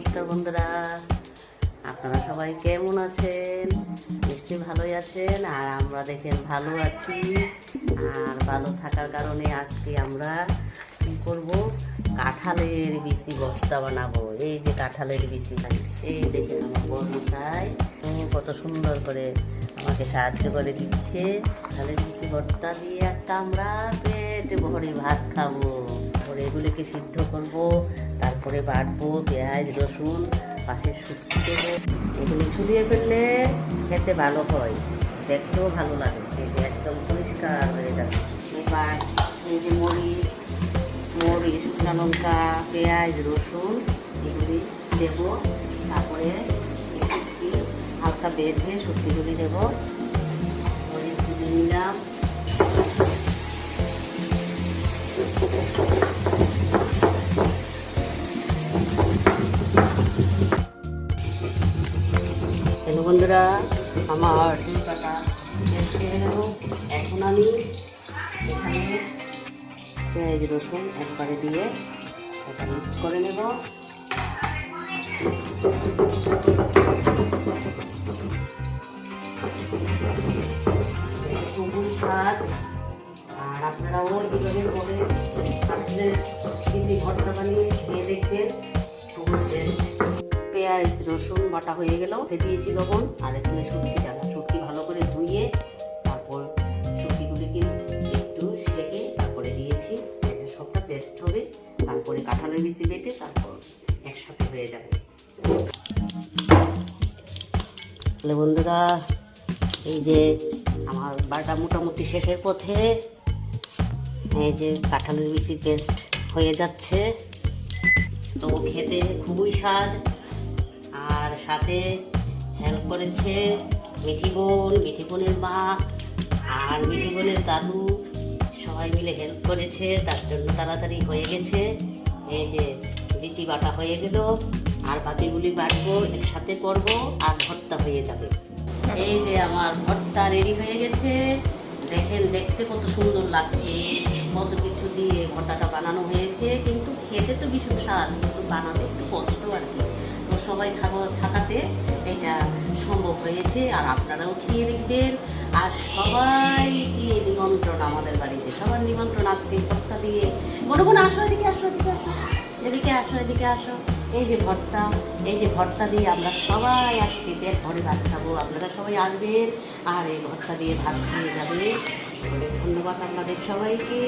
নমস্কার বন্ধুরা, আপনারা সবাই কেমন আছেন? নিশ্চয়ই ভালোই আছেন। আর আমরা দেখেন ভালো আছি। আর ভালো থাকার কারণে আজকে আমরা কি করব, কাঁঠালের বিচি ভর্তা বানাবো। এই যে কাঁঠালের বিচি, এই দেখেন আমার বন্ধুটাই কত সুন্দর করে আমাকে সাহায্য করে দিচ্ছে। কাঁঠালের বিচি ভর্তা দিয়ে একটা আমরা পেট ভরে ভাত খাবো। তারপরে এগুলিকে সিদ্ধ করব, তারপরে বাটবো পেঁয়াজ রসুন, পাশে শুক্তি দেবো। এগুলি ছড়িয়ে ফেললে খেতে ভালো হয়, দেখতেও ভালো লাগে। এই যে একদম পরিষ্কার হয়ে যাবে। এবার এই যে মরিচ, শুকনো লঙ্কা, পেঁয়াজ রসুন এগুলি দেবো। তারপরে শুক্তি হালকা বেঁধে শুক্তিগুলি দেবো। মরিচগুলি নিলাম, হ্যালো বন্ধুরা, আমার কাটা শেষ হয়ে গেল। এখন আমি এখানে পেঁয়াজ রসুন একবারে দিয়ে এটা মিক্সড করে নেব। সবুজ স্বাদ। আর আপনারাও এইভাবে করে কাঁঠালের বিচি ভর্তা বানিয়ে খেয়ে দেখবেন, খুব টেস্ট। পেঁয়াজ রসুন বাটা হয়ে গেল, দিয়েছি লবণ। আর এখানে শুটকি ভালো করে ধুয়ে তারপর শুটকিগুলিকে একটু সেকে তারপরে দিয়েছি। এটা সবটা পেস্ট হবে, তারপরে কাঁঠালের বিচি বেটে তারপর একসাথে হয়ে যাবে। তাহলে বন্ধুরা, এই যে আমার বাটা মোটামুটি শেষের পথে। এই যে কাঁঠালের বিচি পেস্ট হয়ে যাচ্ছে, তো খেতে খুবই স্বাদ। আর সাথে হেল্প করেছে মিঠি বোনের মা আর মিঠি বোনের দাদু, সবাই মিলে হেল্প করেছে, তার জন্য তাড়াতাড়ি হয়ে গেছে। এই যে বিচি বাটা হয়ে গেল, আর বাকিগুলি বাটবো, একসাথে করবো, আর ভর্তা হয়ে যাবে। এই যে আমার ভর্তা রেডি হয়ে গেছে। দেখেন দেখতে কত সুন্দর লাগছে, কত কিছু দিয়ে ভর্তাটা বানানো হয়েছে। কিন্তু খেতে তো ভীষণ স্বাদ, কিন্তু বানাতে একটু কষ্ট আর কি। তো সবাই থাকাতে এটা সম্ভব হয়েছে। আর আপনারাও খেয়ে দেখবেন। আর সবাইকে নিমন্ত্রণ আমাদের বাড়িতে, সবার নিমন্ত্রণ আজকে ভর্তা দিয়ে। মনে মনে আসো, এদিকে আসো, এদিকে আসো, এদিকে আসো, এদিকে আসো। এই যে ভর্তা দিয়ে আমরা সবাই আজকে পেট ভরে ভাত খাবো। আপনারা সবাই আসবেন আর এই ভর্তা দিয়ে ভাত খেয়ে যাবে। ধন্যবাদ আপনাদের সবাইকে।